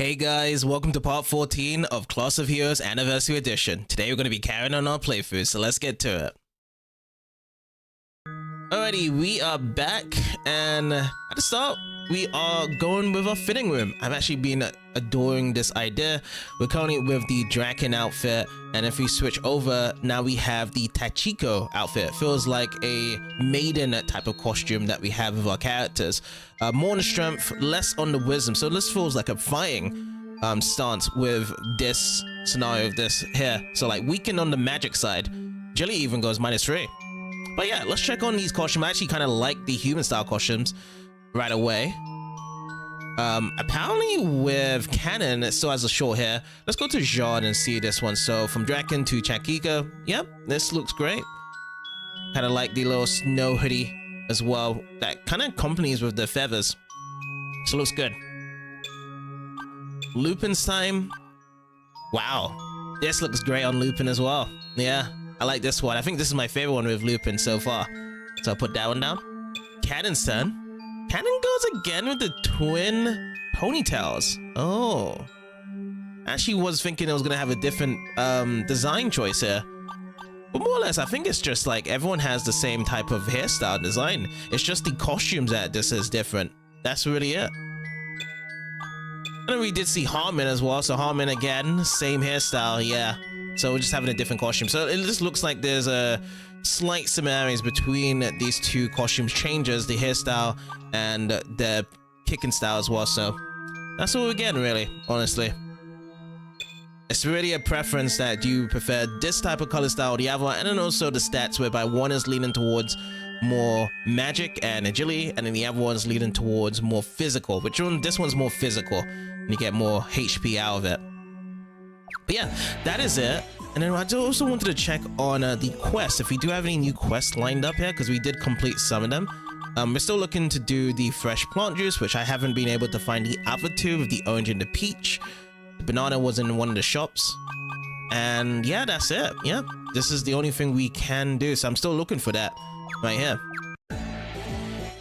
Hey guys, welcome to part 14 of Class of Heroes Anniversary Edition. Today we're going to be carrying on our playthrough, so let's get to it. Alrighty, we are back, and at the start, we are going with our fitting room. I've actually been adoring this idea. We're currently with the Draken outfit, and if we switch over, now we have the Tachiko outfit. It feels like a maiden type of costume that we have with our characters. More on the strength, less on the wisdom, so this feels like a fighting stance with this scenario of this here. So like weakened on the magic side. Jelly even goes -3. But yeah, let's check on these costumes. I actually kind of like the human style costumes right away. Apparently with Cannon, it still has a short hair. Let's go to Jean and see this one. So from Draken to Chakika, yep, this looks great. Kind of like the little snow hoodie as well. That kind of accompanies with the feathers. So looks good. Lupin's time. Wow, this looks great on Lupin as well. Yeah, I like this one. I think this is my favorite one with Lupin so far. So I'll put that one down. Cannon's turn. Cannon goes again with the twin ponytails. Oh. Actually was thinking it was going to have a different design choice here. But more or less, I think it's just like everyone has the same type of hairstyle design. It's just the costumes that this is different. That's really it. And we did see Harmon as well. So Harmon again, same hairstyle, yeah. So we're just having a different costume. So it just looks like there's a slight similarities between these two costumes changes, the hairstyle and the kicking style as well. So that's all we're getting really, honestly. It's really a preference that you prefer this type of color style or the other one, and then also the stats whereby one is leaning towards more magic and agility, and then the other one's leaning towards more physical, which one, this one's more physical and you get more HP out of it. But yeah, that is it. And then I also wanted to check on the quests, if we do have any new quests lined up here, because we did complete some of them. We're still looking to do the fresh plant juice, which I haven't been able to find the other two, with the orange and the peach. The banana was in one of the shops. And yeah, that's it. Yeah, this is the only thing we can do. So I'm still looking for that right here.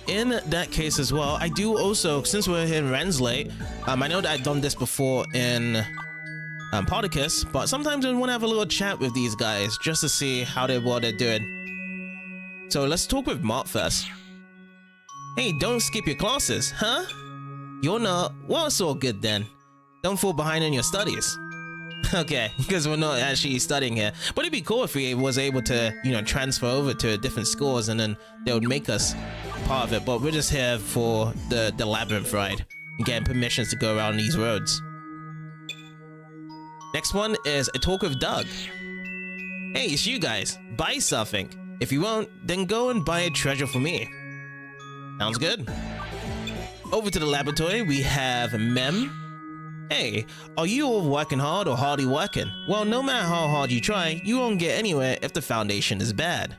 In that case as well, I do also, since we're here in Rensley, I know that I've done this before in Particus, but sometimes I want to have a little chat with these guys just to see how what they're doing. So let's talk with Mark first. Hey, don't skip your classes, huh? You're not? Well, it's all good then. Don't fall behind in your studies. Okay, because we're not actually studying here. But it'd be cool if we was able to, you know, transfer over to different schools and then they would make us part of it. But we're just here for the Labyrinth ride and getting permissions to go around these roads. Next one is a talk with Doug. Hey, it's you guys. Buy something. If you won't, then go and buy a treasure for me. Sounds good. Over to the laboratory, we have Mem. Hey, are you all working hard or hardly working? Well, no matter how hard you try, you won't get anywhere if the foundation is bad.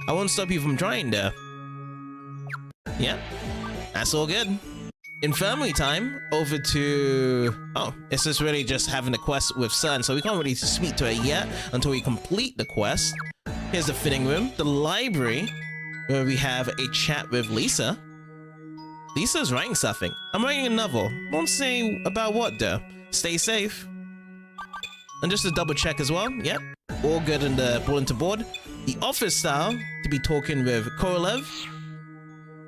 I won't stop you from trying though. Yeah, that's all good. Infirmary time, over to... Oh, it's just really just having a quest with Sun, so we can't really speak to it yet until we complete the quest. Here's the fitting room, the library, where we have a chat with Lisa. Lisa's writing something. I'm writing a novel. Won't say about what though. Stay safe. And just to double check as well, yep, all good in the bulletin board. The office style, to be talking with Korolev.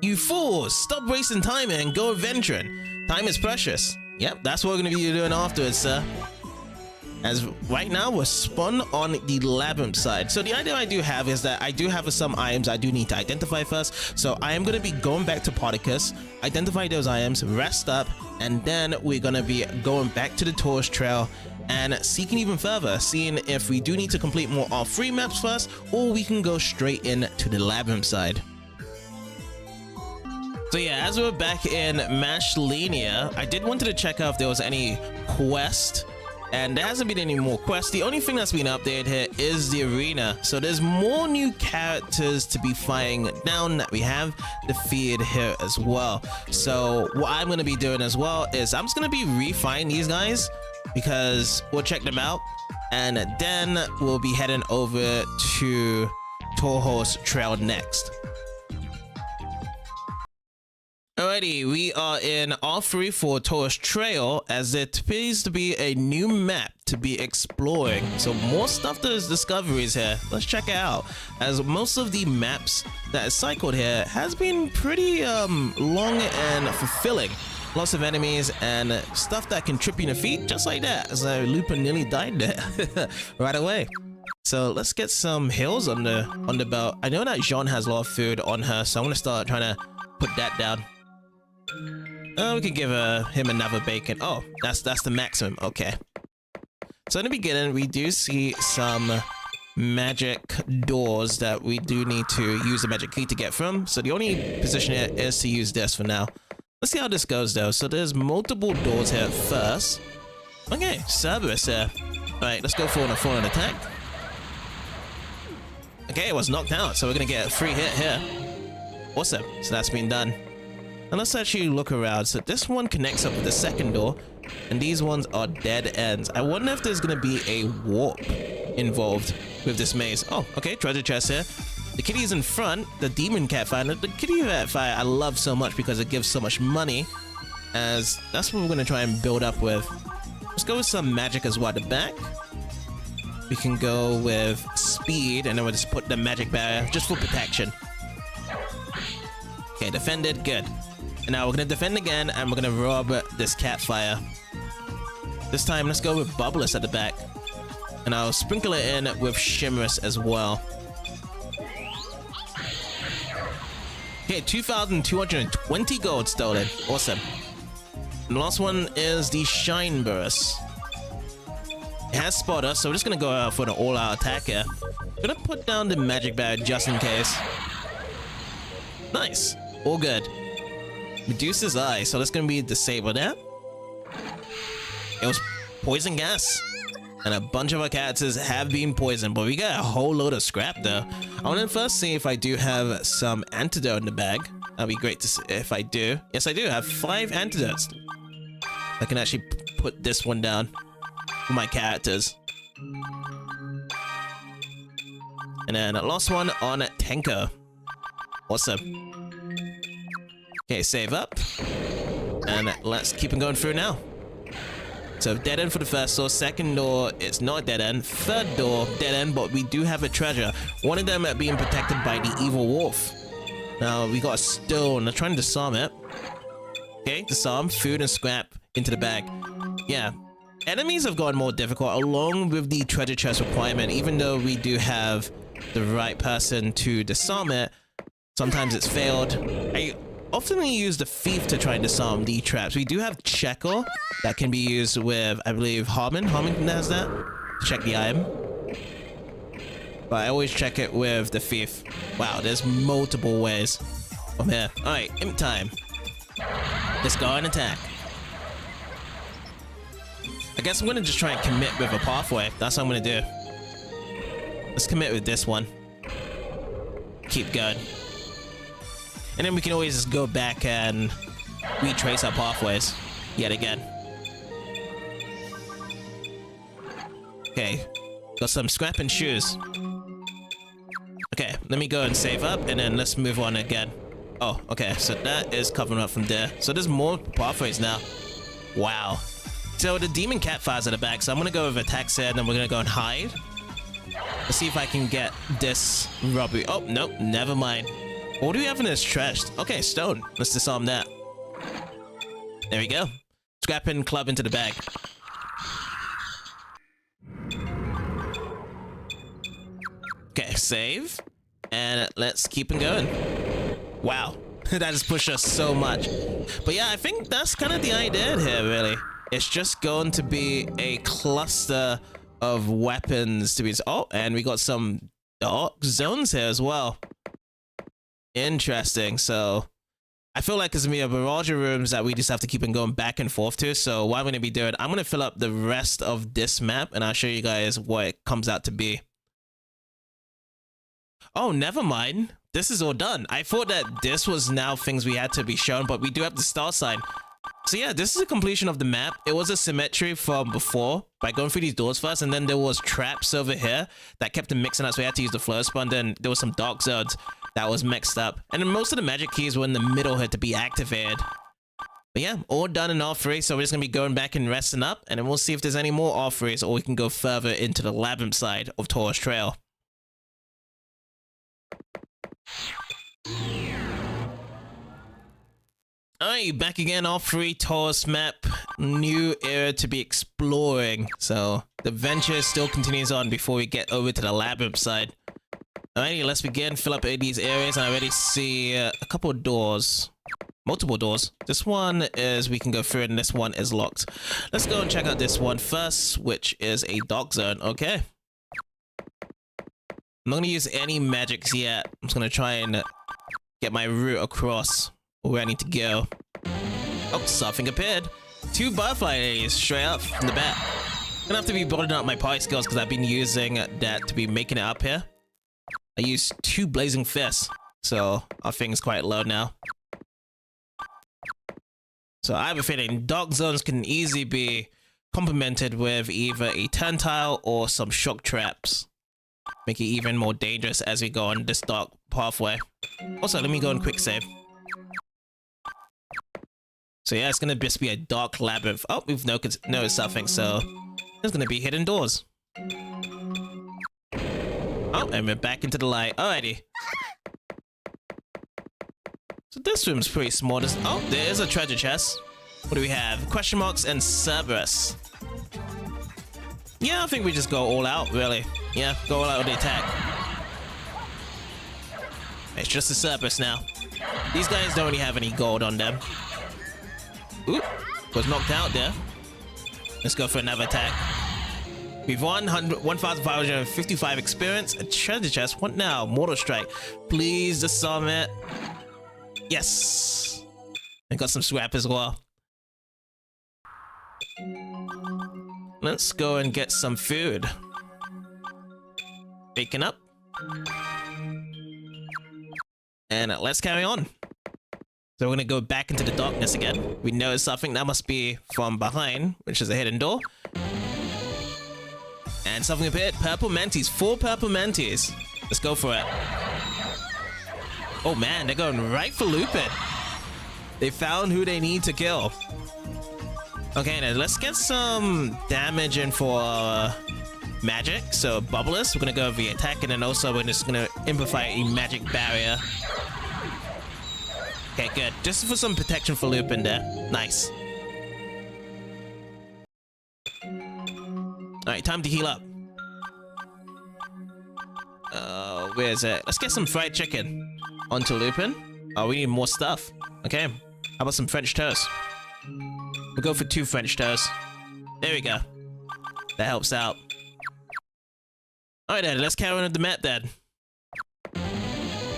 You fools! Stop wasting time and go adventuring. Time is precious. Yep, that's what we're going to be doing afterwards, sir. As right now, we're spun on the Labyrinth side. So the idea I do have is that I do have some items I do need to identify first. So I am going to be going back to Particus, identify those items, rest up, and then we're going to be going back to the Tohaus Trail and seeking even further, seeing if we do need to complete more R3 maps first, or we can go straight into the Labyrinth side. So yeah, as we're back in Mashlenia, I did want to check out if there was any quest, and there hasn't been any more quests. The only thing that's been updated here is the arena. So there's more new characters to be fighting down that we have defeated here as well. So what I'm going to be doing as well is I'm just going to be refining these guys because we'll check them out, and then we'll be heading over to Tohaus Trail next. Alrighty, we are in R3 for Tohaus Trail, as it appears to be a new map to be exploring. So more stuff, there's discoveries here. Let's check it out, as most of the maps that is cycled here has been pretty long and fulfilling. Lots of enemies and stuff that can trip you in the feet, just like that, as Lupin nearly died there right away. So let's get some hills on the belt. I know that Jean has a lot of food on her, so I'm gonna start trying to put that down. We can give him another bacon. Oh, that's the maximum. Okay. So in the beginning, we do see some magic doors that we do need to use the magic key to get from. So the only position here is to use this for now. Let's see how this goes though. So there's multiple doors here first. Okay, Cerberus here. Alright, let's go for an attack. Okay, it was knocked out, so we're gonna get a free hit here. Awesome. So that's been done. And let's actually look around. So this one connects up with the second door, and these ones are dead ends. I wonder if there's gonna be a warp involved with this maze. Oh, okay, treasure chest here. The kitty's in front, the demon cat fire. The kitty cat fire I love so much because it gives so much money, as that's what we're gonna try and build up with. Let's go with some magic as well at the back. We can go with speed, and then we'll just put the magic barrier just for protection. Okay, defended, good. And now we're gonna defend again, and we're gonna rob this cat fire. This time, let's go with Bubbless at the back. And I'll sprinkle it in with Shimmerous as well. Okay, 2,220 gold stolen. Awesome. And the last one is the Shine Burst. It has spotted us, so we're just gonna go for an all-out attack here. Gonna put down the magic barrier just in case. Nice. All good. Medusa's eye, so that's gonna be disabled there. It was poison gas, and a bunch of our characters have been poisoned, but we got a whole load of scrap though. I want to first see if I do have some antidote in the bag. That'd be great to see if I do. Yes, I do. I have 5 antidotes. I can actually put this one down for my characters. And then the last one on Tenko. Awesome. Okay, save up. And let's keep on going through now. So dead end for the first door. Second door, it's not dead end. Third door, dead end, but we do have a treasure. One of them being protected by the evil wolf. Now we got a stone. I'm trying to disarm it. Okay, disarm, food and scrap into the bag. Yeah. Enemies have gotten more difficult along with the treasure chest requirement. Even though we do have the right person to disarm it, sometimes it's failed. I often use the thief to try and disarm the traps. We do have Checker that can be used with, I believe, Harmon. Harmon has that to check the item. But I always check it with the thief. Wow, there's multiple ways from here. Alright, imp time. Let's go and attack. I guess I'm gonna just try and commit with a pathway. That's what I'm gonna do. Let's commit with this one. Keep going. And then we can always just go back and retrace our pathways yet again. Okay, got some scrap and shoes. Okay, let me go and save up, and then let's move on again. Oh, okay, so that is covering up from there. So there's more pathways now. Wow. So the demon cat fires at the back, so I'm gonna go with attack set, and then we're gonna go and hide. Let's see if I can get this robbery. Oh, nope, never mind. What do we have in this trash? Okay, stone. Let's disarm that. There we go. Scrap and club into the bag. Okay, save. And let's keep on going. Wow. That has pushed us so much. But yeah, I think that's kind of the idea here, really. It's just going to be a cluster of weapons to be... Oh, and we got some dark zones here as well. Interesting. So I feel like there's gonna be a barrage of rooms that we just have to keep on going back and forth to. So what I'm gonna be doing, I'm gonna fill up the rest of this map, and I'll show you guys what it comes out to be. Oh, never mind. This is all done. I thought that this was now things we had to be shown, but we do have the star sign. So yeah, this is a completion of the map. It was a symmetry from before by going through these doors first, and then there was traps over here that kept them mixing up, so we had to use the flow spun. Then there was some dark zones. that was mixed up. And then most of the magic keys were in the middle here to be activated. But yeah, all done in all three, so we're just going to be going back and resting up, and then we'll see if there's any more all threes, or we can go further into the Labyrinth side of Tohaus Trail. Alright, back again, all three Tohaus map, new area to be exploring. So, the adventure still continues on before we get over to the Labyrinth side. Alrighty, let's begin, fill up these areas, and I already see a couple of doors. Multiple doors. This one is we can go through, and this one is locked. Let's go and check out this one first, which is a dark zone. Okay. I'm not going to use any magics yet. I'm just going to try and get my route across where I need to go. Oh, something appeared. 2 butterfly ladies straight up from the bat. I'm gonna have to be building up my party skills because I've been using that to be making it up here. I used 2 blazing fists, so our thing's quite low now. So I have a feeling dark zones can easily be complemented with either a turntile or some shock traps. Make it even more dangerous as we go on this dark pathway. Also, let me go and quick save. So yeah, it's gonna just be a dark labyrinth. Oh, we've noticed something, so there's gonna be hidden doors. Oh, and we're back into the light. Alrighty. So this room's pretty small. Oh, there is a treasure chest. What do we have? Question marks and Cerberus. Yeah, I think we just go all out, really. Yeah, go all out with the attack. It's just a Cerberus now. These guys don't really have any gold on them. Oop, was knocked out there. Let's go for another attack. We've 1,555 experience. A treasure chest. What now? Mortal Strike. Please disarm it. Yes. I got some scrap as well. Let's go and get some food. Bacon up. And let's carry on. So we're gonna go back into the darkness again. We noticed something that must be from behind, which is a hidden door. And something appeared. Purple mantis. 4 purple mantis. Let's go for it. Oh man, they're going right for Lupin. They found who they need to kill. Okay, now let's get some damage in for magic. So Bubblers, we're gonna go via attack, and then also we're just gonna amplify a magic barrier. Okay, good. Just for some protection for Lupin there. Nice. Alright, time to heal up. Where is it? Let's get some fried chicken onto Lupin. Oh, we need more stuff. Okay, how about some French toast? We'll go for 2 French toasts. There we go. That helps out. Alright then, let's carry on with the map then.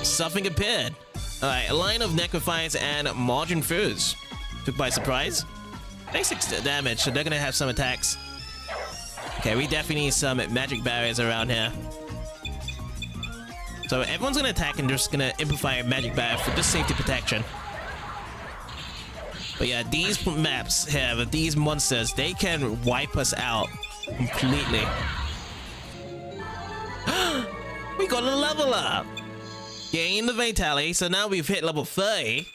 Something appeared. Alright, a line of necrophiles and margin foods. Took by surprise. Basic damage, so they're gonna have some attacks. Okay, we definitely need some magic barriers around here. So everyone's gonna attack and just gonna amplify a magic barrier for just safety protection. But yeah, these maps have these monsters, they can wipe us out completely. We got a level up! Gain the Vitality, so now we've hit level 30.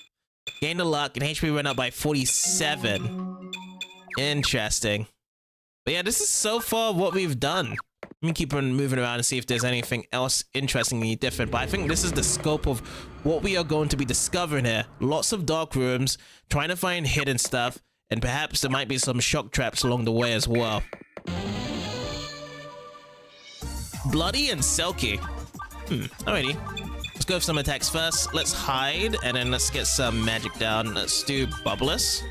Gain the luck, and HP went up by 47. Interesting. But yeah, this is so far what we've done. Let me keep on moving around and see if there's anything else interestingly different. But I think this is the scope of what we are going to be discovering here. Lots of dark rooms, trying to find hidden stuff, and perhaps there might be some shock traps along the way as well. Bloody and Selkie. Alrighty. Let's go for some attacks first. Let's hide, and then let's get some magic down. Let's do Bubbless.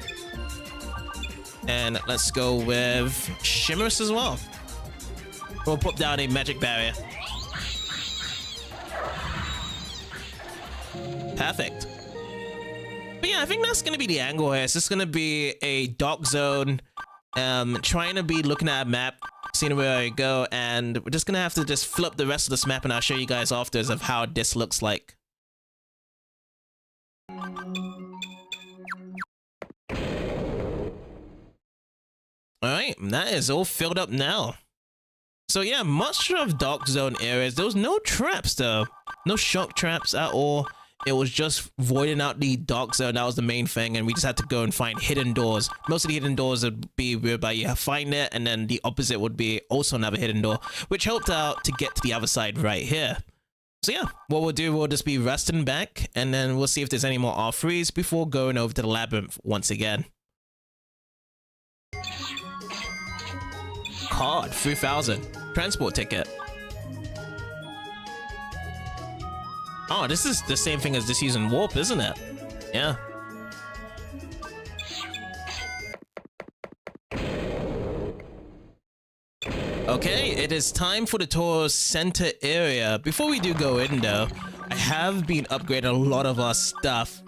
And let's go with Shimmerous as well. We'll put down a magic barrier. Perfect. But yeah, I think that's gonna be the angle here. It's just gonna be a dark zone, trying to be looking at a map, seeing where I go, and we're just gonna have to just flip the rest of this map, and I'll show you guys afterwards of how this looks like. Alright, that is all filled up now. So yeah, much of Dark Zone areas, there was no traps though. No shock traps at all. It was just voiding out the Dark Zone. That was the main thing, and we just had to go and find hidden doors. Most of the hidden doors would be whereby you find it, and then the opposite would be also another hidden door, which helped out to get to the other side right here. So yeah, what we'll do, we'll just be resting back, and then we'll see if there's any more R3s before going over to the Labyrinth once again. Card, 3,000. Transport ticket. Oh, this is the same thing as this using Warp, isn't it? Yeah. Okay, it is time for the tour's center area. Before we do go in though, I have been upgrading a lot of our stuff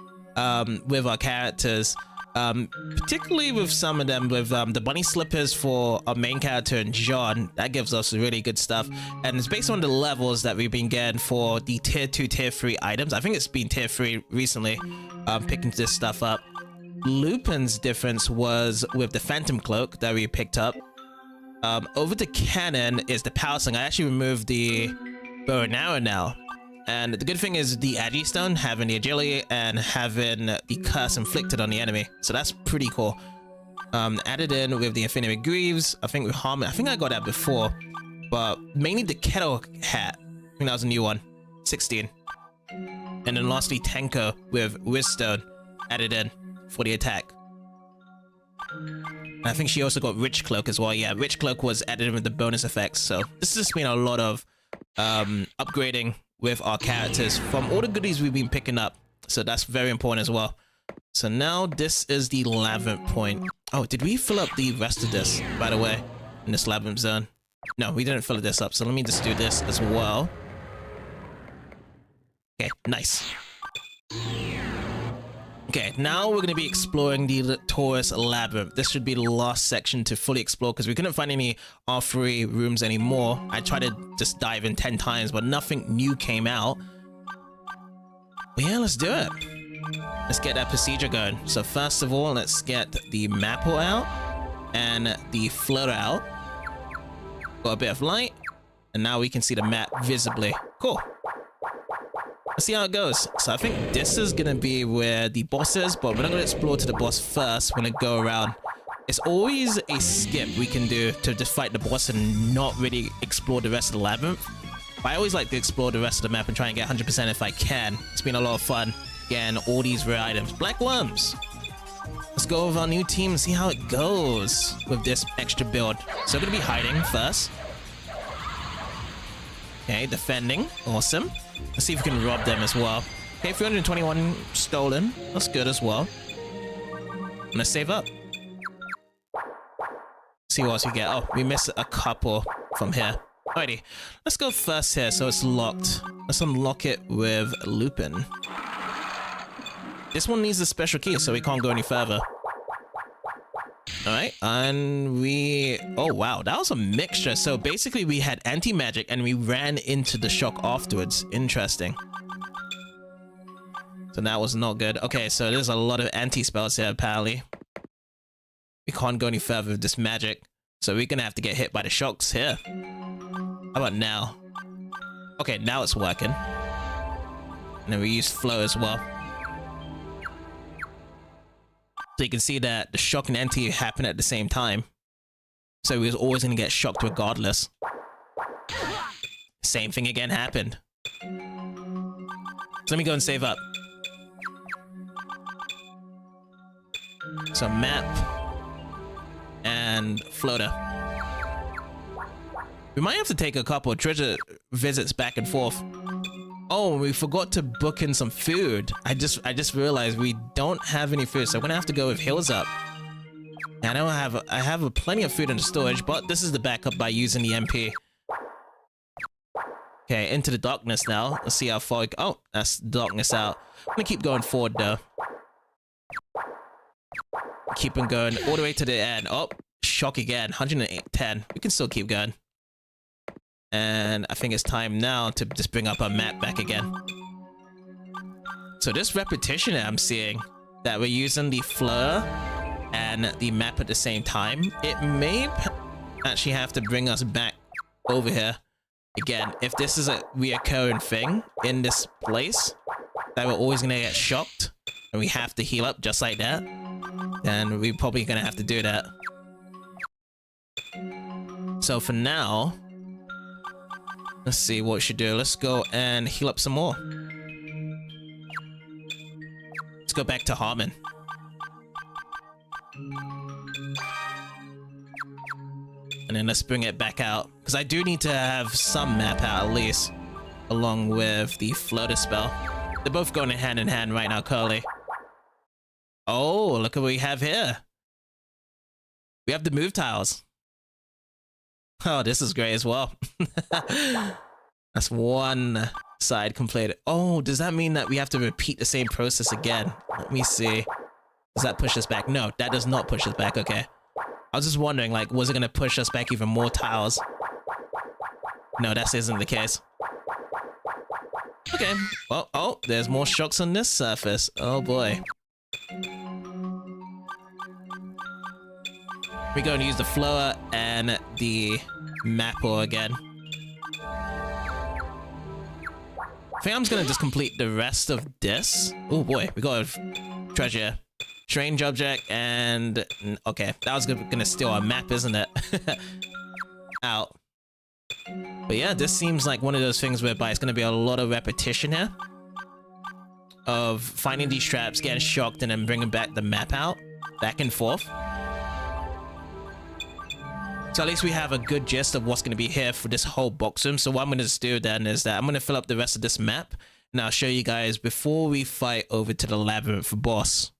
with our characters. Particularly with some of them, with the bunny slippers for our main character and John. That gives us really good stuff, and it's based on the levels that we've been getting for the tier 2, tier 3 items. I think it's been tier 3 recently, picking this stuff up. Lupin's difference was with the Phantom Cloak that we picked up. Over the cannon is the power sling. I actually removed the bow and arrow now. And the good thing is the Agi Stone having the agility and having the curse inflicted on the enemy. So that's pretty cool. Added in with the Infinity Greaves. I think with Harmon, I think I got that before. But mainly the Kettle Hat. I think that was a new one. 16. And then lastly Tenko with Withstone added in for the attack. And I think she also got Rich Cloak as well. Yeah, Rich Cloak was added in with the bonus effects. So this has just been a lot of upgrading with our characters from all the goodies we've been picking up. So that's very important as well. So now this is the Labyrinth point. Oh, did we fill up the rest of this, by the way, in this Labyrinth zone? No, we didn't fill this up. So let me just do this as well. Okay, nice. Okay, now we're going to be exploring the Tourist Labyrinth. This should be the last section to fully explore because we couldn't find any R3 rooms anymore. I tried to just dive in 10 times, but nothing new came out. But yeah, let's do it. Let's get that procedure going. So first of all, let's get the Mapple out and the floater out. Got a bit of light, and now we can see the map visibly. Cool. Let's see how it goes. So I think this is gonna be where the boss is, but we're not gonna explore to the boss first. We're gonna go around. It's always a skip we can do to just fight the boss and not really explore the rest of the labyrinth. But I always like to explore the rest of the map and try and get 100% if I can. It's been a lot of fun getting all these rare items. Black worms. Let's go with our new team and see how it goes with this extra build. So we're gonna be hiding first. Okay, defending. Awesome. Let's see if we can rob them as well. Okay, 321 stolen. That's good as well. Let's save up. See what else we get. Oh, we missed a couple from here. Alrighty, let's go first here. So it's locked. Let's unlock it with Lupin. This one needs a special key, so we can't go any further. Alright, and we... Oh, wow, that was a mixture. So basically we had anti-magic and we ran into the shock afterwards. Interesting. So that was not good. Okay, so there's a lot of anti-spells here, apparently. We can't go any further with this magic. So we're gonna have to get hit by the shocks here. How about now? Okay, now it's working. And then we use flow as well. So you can see that the shock and anti happen at the same time. So we was always going to get shocked regardless. Same thing again happened. So let me go and save up. So map and floater. We might have to take a couple of treasure visits back and forth. Oh, we forgot to book in some food. I just realized we don't have any food, so I'm gonna have to go with Hills Up. And I have plenty of food in the storage, but this is the backup by using the MP. Okay, into the darkness now. Let's see how far we go. Oh, that's darkness out. I'm gonna keep going forward though. Keep on going all the way to the end. Oh, shock again. 110. We can still keep going. And I think it's time now to just bring up our map back again. So this repetition that I'm seeing, that we're using the flare and the map at the same time, it may actually have to bring us back over here. Again, if this is a reoccurring thing in this place, that we're always gonna get shocked, and we have to heal up just like that, then we're probably gonna have to do that. So for now, let's see what we should do. Let's go and heal up some more. Let's go back to Harmon. And then let's bring it back out, because I do need to have some map out at least, along with the floater spell. They're both going hand in hand right now, Curly. Oh, look what we have here. We have the move tiles. Oh, this is great as well. That's one side completed. Oh, does that mean that we have to repeat the same process again? Let me see. Does that push us back? No, that does not push us back. Okay. I was just wondering, like, was it going to push us back even more tiles? No, that isn't the case. Okay. Well, oh, there's more shocks on this surface. Oh boy. We're going to use the flower and the mapper again. I think I'm just going to just complete the rest of this. Oh boy, we got a treasure. Strange object and... Okay, that was gonna steal our map, isn't it? Out. But yeah, this seems like one of those things whereby it's gonna be a lot of repetition here. Of finding these traps, getting shocked, and then bringing back the map out. Back and forth. So at least we have a good gist of what's gonna be here for this whole box room. So what I'm gonna just do then is that I'm gonna fill up the rest of this map. And I'll show you guys before we fight over to the Labyrinth boss.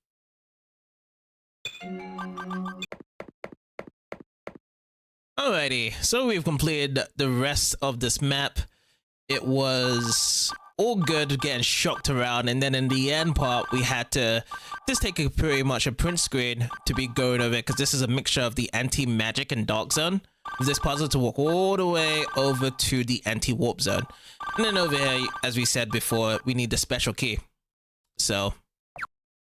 Alrighty, so we've completed the rest of this map. It was all good getting shocked around, and then in the end part we had to just take a pretty much a print screen to be going over it, because this is a mixture of the anti-magic and dark zone. This puzzle to walk all the way over to the anti-warp zone, and then over here, as we said before, we need the special key. So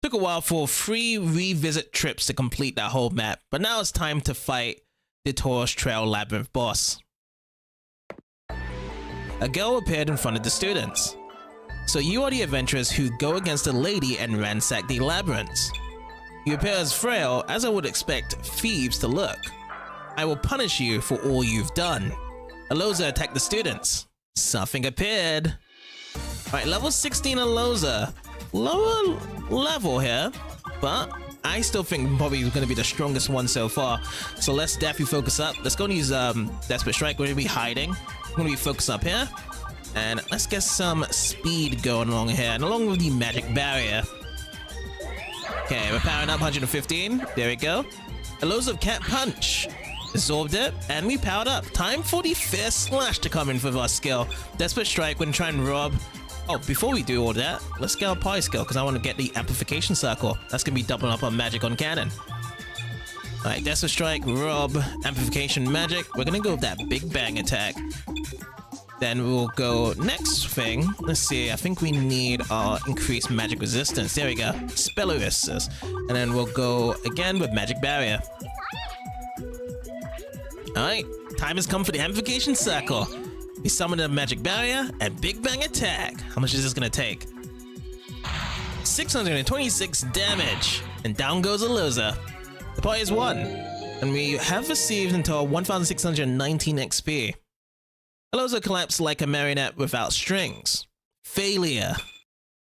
took a while for 3 revisit trips to complete that whole map, but now it's time to fight the Tohaus Trail Labyrinth boss. A girl appeared in front of the students. So you are the adventurers who go against a lady and ransack the labyrinths. You appear as frail as I would expect thieves to look. I will punish you for all you've done. Aloza attacked the students. Something appeared. Alright, level 16 Aloza. Lower level here, but I still think probably going to be the strongest one so far. So let's definitely focus up. Let's go and use Desperate Strike. We're going to be hiding. We're going to be focused up here. And let's get some speed going along here. And along with the magic barrier. Okay, we're powering up 115. There we go. Elusive Cat Punch. Absorbed it, and we powered up. Time for the Fierce Slash to come in with our skill. Desperate Strike, we're going to try and rob. Oh, before we do all that, let's get our party skill, because I want to get the Amplification Circle. That's going to be doubling up on magic on cannon. Alright, Desperate Strike, Rob, Amplification Magic. We're going to go with that Big Bang attack. Then we'll go next thing. Let's see, I think we need our increased magic resistance. There we go. Spell Resistance. And then we'll go again with Magic Barrier. Alright, time has come for the Amplification Circle. We summon a Magic Barrier and Big Bang Attack. How much is this going to take? 626 damage. And down goes Aloza. The party is won. And we have received until 1619 XP. Aloza collapsed like a marionette without strings. Failure.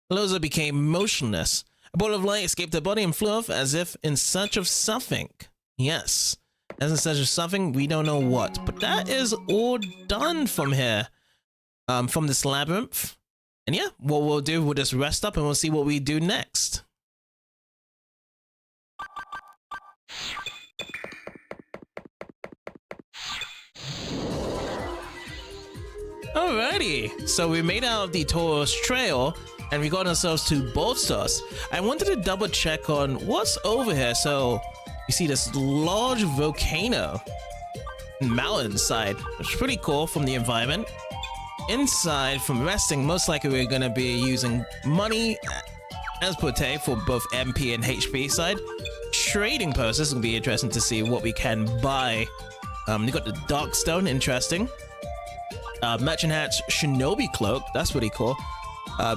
Aloza became motionless. A ball of light escaped her body and flew off as if in search of something. Yes. As in search of something, we don't know what. But that is all done from here. From this labyrinth. And yeah, what we'll do, we'll just rest up and we'll see what we do next. Alrighty, so we made out of the Tohaus Trail and we got ourselves to Bolstos. I wanted to double check on what's over here. So you see this large volcano mountainside, which is pretty cool from the environment. Inside, from resting, most likely we're going to be using money as per se for both MP and HP side. Trading posts, this will be interesting to see what we can buy. We got the Dark Stone, interesting. Merchant Hat's Shinobi Cloak. That's pretty cool.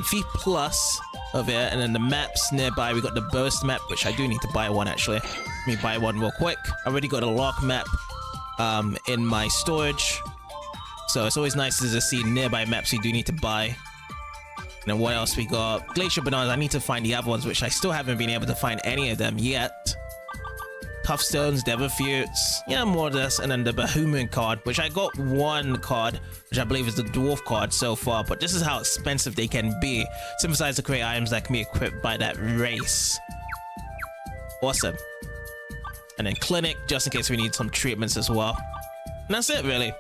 Fee Plus over here, and then the maps nearby. We got the Burst map, which I do need to buy one actually. Let me buy one real quick. I already got a lock map in my storage, so it's always nice to just see nearby maps you do need to buy. And then what else we got? Glacier Bananas. I need to find the other ones, which I still haven't been able to find any of them yet. Tough Stones, Deverfutes, yeah, more or less, and then the Bahuman card, which I got one card, which I believe is the Dwarf card so far, but this is how expensive they can be. Synthesize to create items that can be equipped by that race. Awesome. And then Clinic, just in case we need some treatments as well. And that's it, really.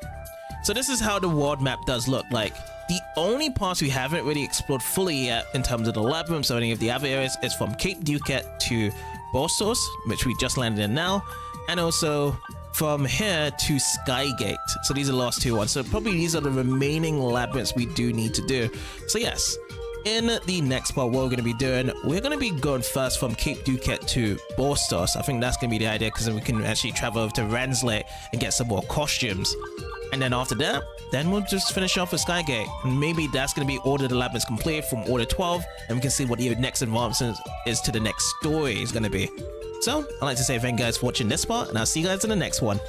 So this is how the world map does look like. The only parts we haven't really explored fully yet in terms of the labyrinths or any of the other areas is from Cape Duquette to Bostos, which we just landed in now, and also from here to Skygate. So these are the last two ones. So probably these are the remaining labyrinths we do need to do. So yes, in the next part, what we're going to be doing, we're going to be going first from Cape Duquette to Bostos. I think that's going to be the idea, because then we can actually travel over to Ransley and get some more costumes. And then after that, then we'll just finish off with Skygate. And maybe that's going to be Order the Labyrinth complete from Order 12. And we can see what the next advancement is to the next story is going to be. So, I'd like to say thank you guys for watching this part. And I'll see you guys in the next one.